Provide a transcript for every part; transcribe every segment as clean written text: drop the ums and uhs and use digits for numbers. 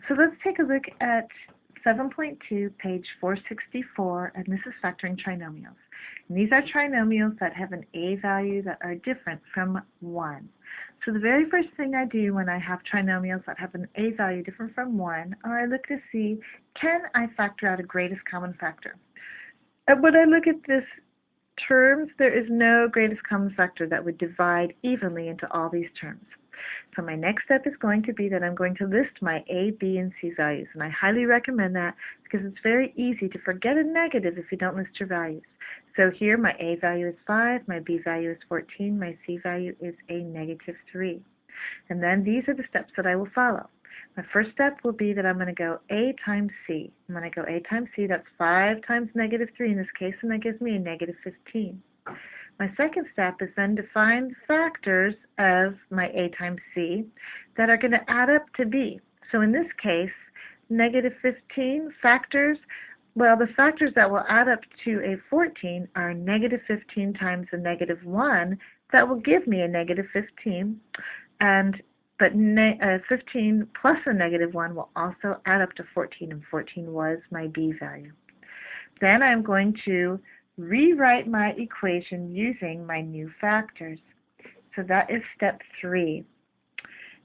So let's take a look at 7.2, page 464, and this is factoring trinomials. And these are trinomials that have an a value that are different from 1. So the very first thing I do when I have trinomials that have an a value different from 1, I look to see, can I factor out a greatest common factor? And when I look at this terms, there is no greatest common factor that would divide evenly into all these terms. So my next step is going to be that I'm going to list my a, b, and c values. And I highly recommend that because it's very easy to forget a negative if you don't list your values. So here my a value is 5, my b value is 14, my c value is a negative 3. And then these are the steps that I will follow. My first step will be that I'm going to go a times c. I'm going to go a times c, that's 5 times negative 3 in this case, and that gives me a negative 15. My second step is then to find factors of my a times c that are going to add up to b. So in this case, negative 15 factors, well, the factors that will add up to a 14 are negative 15 times a negative 1. That will give me a negative 15. But 15 plus a negative 1 will also add up to 14, and 14 was my b value. Then I'm going to rewrite my equation using my new factors. So that is step 3.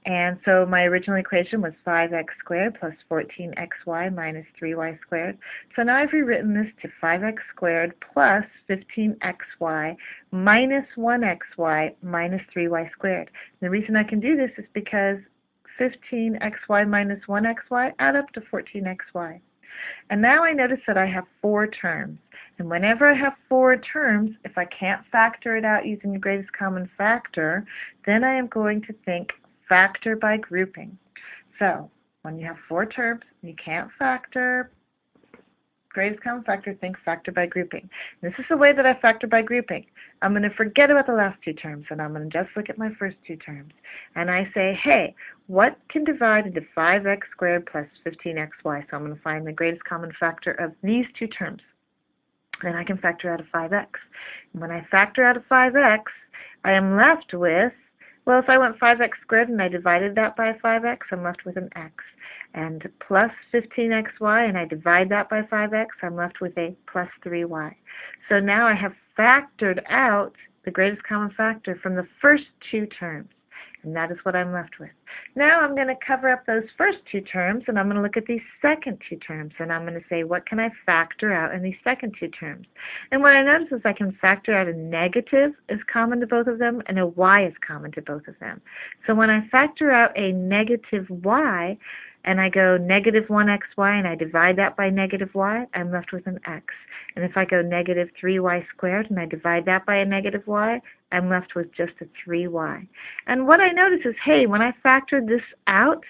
And so my original equation was 5x squared plus 14xy minus 3y squared. So now I've rewritten this to 5x squared plus 15xy minus 1xy minus 3y squared. And the reason I can do this is because 15xy minus 1xy add up to 14xy. And now I notice that I have 4 terms. And whenever I have 4 terms, if I can't factor it out using the greatest common factor, then I am going to think factor by grouping. So when you have 4 terms and you can't factor greatest common factor, think factor by grouping. And this is the way that I factor by grouping. I'm going to forget about the last 2 terms, and I'm going to just look at my first 2 terms. And I say, hey, what can divide into 5x squared plus 15xy? So I'm going to find the greatest common factor of these 2 terms. Then I can factor out a 5x. And when I factor out a 5x, I am left with, well, if I went 5x squared and I divided that by 5x, I'm left with an x. And plus 15xy, and I divide that by 5x, I'm left with a plus 3y. So now I have factored out the greatest common factor from the first 2 terms. And that is what I'm left with. Now I'm going to cover up those first 2 terms, and I'm going to look at these second 2 terms, and I'm going to say, what can I factor out in these second 2 terms? And what I notice is I can factor out a negative is common to both of them, and a y is common to both of them. So when I factor out a negative y, and I go negative 1xy and I divide that by negative y, I'm left with an x. And if I go negative 3y squared and I divide that by a negative y, I'm left with just a 3y. And what I notice is, hey, when I factored this out,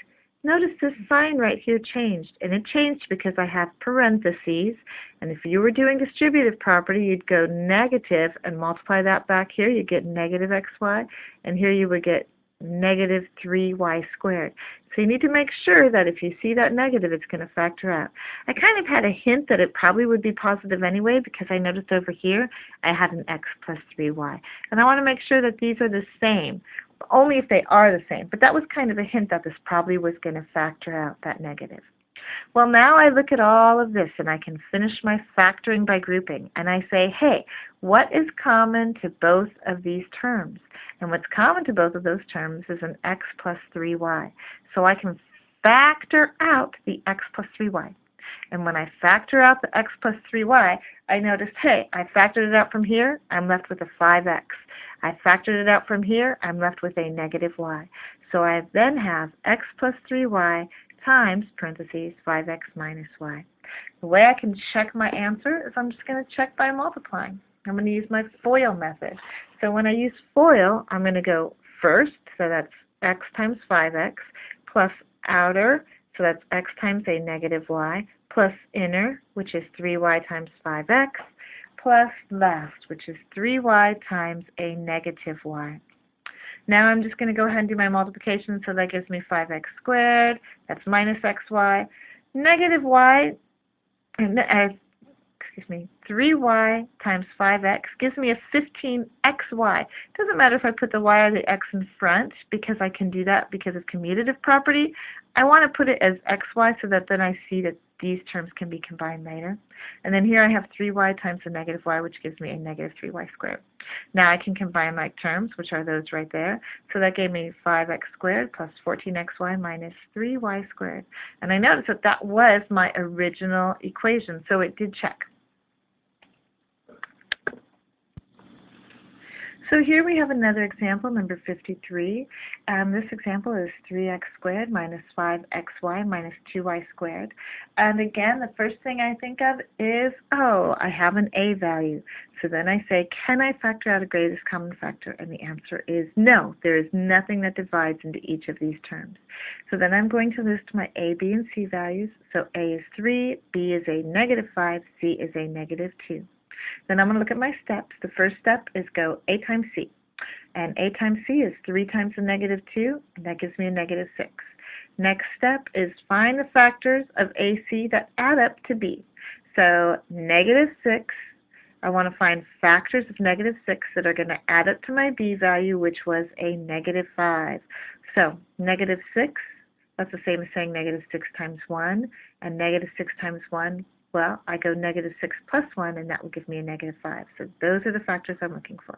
notice this sign right here changed. And it changed because I have parentheses. And if you were doing distributive property, you'd go negative and multiply that back here. You'd get negative xy. And here you would get negative 3y squared. So you need to make sure that if you see that negative, it's going to factor out. I kind of had a hint that it probably would be positive anyway because I noticed over here I had an x plus 3y. And I want to make sure that these are the same, only if they are the same. But that was kind of a hint that this probably was going to factor out that negative. Well, now I look at all of this and I can finish my factoring by grouping. And I say, hey, what is common to both of these terms? And what's common to both of those terms is an x plus 3y. So I can factor out the x plus 3y. And when I factor out the x plus 3y, I notice, hey, I factored it out from here, I'm left with a 5x. I factored it out from here, I'm left with a negative y. So I then have x plus 3y times, parentheses, 5x minus y. The way I can check my answer is I'm just going to check by multiplying. I'm going to use my FOIL method. So when I use FOIL, I'm going to go first, so that's x times 5x, plus outer, so that's x times a negative y, plus inner, which is 3y times 5x, plus last, which is 3y times a negative y. Now I'm just going to go ahead and do my multiplication, so that gives me 5x squared, that's minus xy, negative y, 3y times 5x gives me a 15xy. It doesn't matter if I put the y or the x in front because I can do that because of commutative property. I want to put it as xy so that then I see that these terms can be combined later. And then here I have 3y times a negative y, which gives me a negative 3y squared. Now I can combine like terms, which are those right there. So that gave me 5x squared plus 14xy minus 3y squared. And I noticed that that was my original equation, so it did check. So here we have another example, number 53. This example is 3x squared minus 5xy minus 2y squared. And again, the first thing I think of is, oh, I have an a value. So then I say, can I factor out a greatest common factor? And the answer is no. There is nothing that divides into each of these terms. So then I'm going to list my a, b, and c values. So a is 3, b is a negative 5, c is a negative 2. Then I'm going to look at my steps. The first step is go a times c. And a times c is 3 times the negative 2, and that gives me a negative 6. Next step is find the factors of ac that add up to b. So negative 6, I want to find factors of negative 6 that are going to add up to my b value, which was a negative 5. So negative 6, that's the same as saying negative 6 times 1, and negative 6 times 1, well, I go negative 6 plus 1, and that will give me a negative 5. So those are the factors I'm looking for.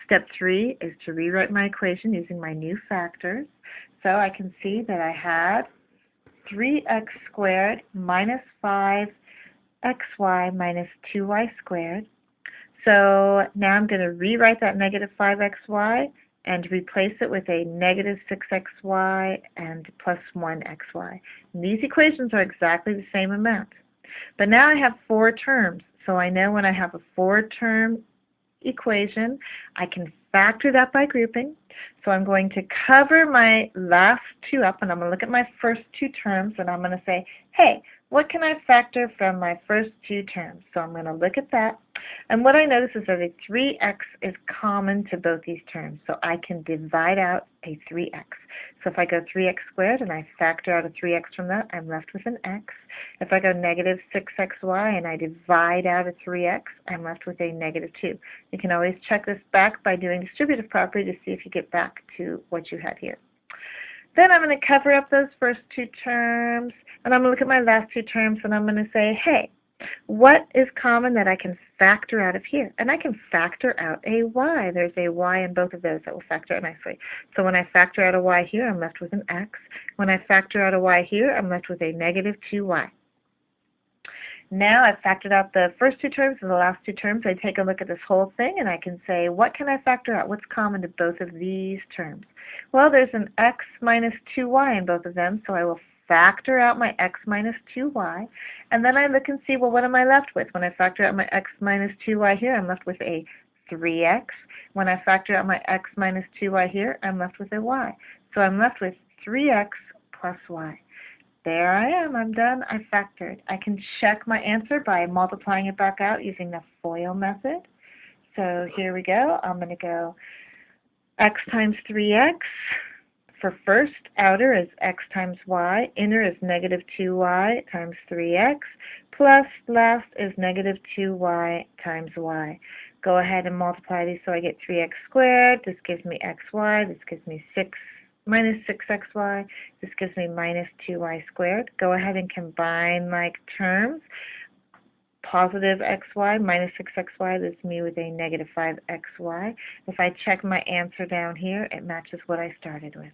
Step 3 is to rewrite my equation using my new factors. So I can see that I had 3x squared minus 5xy minus 2y squared. So now I'm going to rewrite that negative 5xy and replace it with a negative 6xy and plus 1xy. And these equations are exactly the same amount. But now I have 4 terms, so I know when I have a 4-term equation, I can factor that by grouping. So I'm going to cover my last 2 up, and I'm going to look at my first 2 terms, and I'm going to say, hey, what can I factor from my first 2 terms? So I'm going to look at that. And what I notice is that a 3x is common to both these terms, so I can divide out a 3x. So if I go 3x squared and I factor out a 3x from that, I'm left with an x. If I go negative 6xy and I divide out a 3x, I'm left with a negative 2. You can always check this back by doing distributive property to see if you get back to what you had here. Then I'm going to cover up those first 2 terms, and I'm going to look at my last 2 terms, and I'm going to say, hey, what is common that I can factor out of here? And I can factor out a y. There's a y in both of those that will factor out nicely. So when I factor out a y here, I'm left with an x. When I factor out a y here, I'm left with a negative 2y. Now I've factored out the first 2 terms and the last 2 terms. I take a look at this whole thing and I can say, what can I factor out? What's common to both of these terms? Well, there's an x minus 2y in both of them, so I will factor out my x minus 2y, and then I look and see, well, what am I left with? When I factor out my x minus 2y here, I'm left with a 3x. When I factor out my x minus 2y here, I'm left with a y. So I'm left with 3x plus y. There I am. I'm done. I factored. I can check my answer by multiplying it back out using the FOIL method. So here we go. I'm going to go x times 3x. For first, outer is x times y, inner is negative 2y times 3x, plus last is negative 2y times y. Go ahead and multiply these so I get 3x squared. This gives me xy. This gives me 6 minus 6xy. This gives me minus 2y squared. Go ahead and combine like terms. Positive xy minus 6xy leaves me with a negative 5xy. If I check my answer down here, it matches what I started with.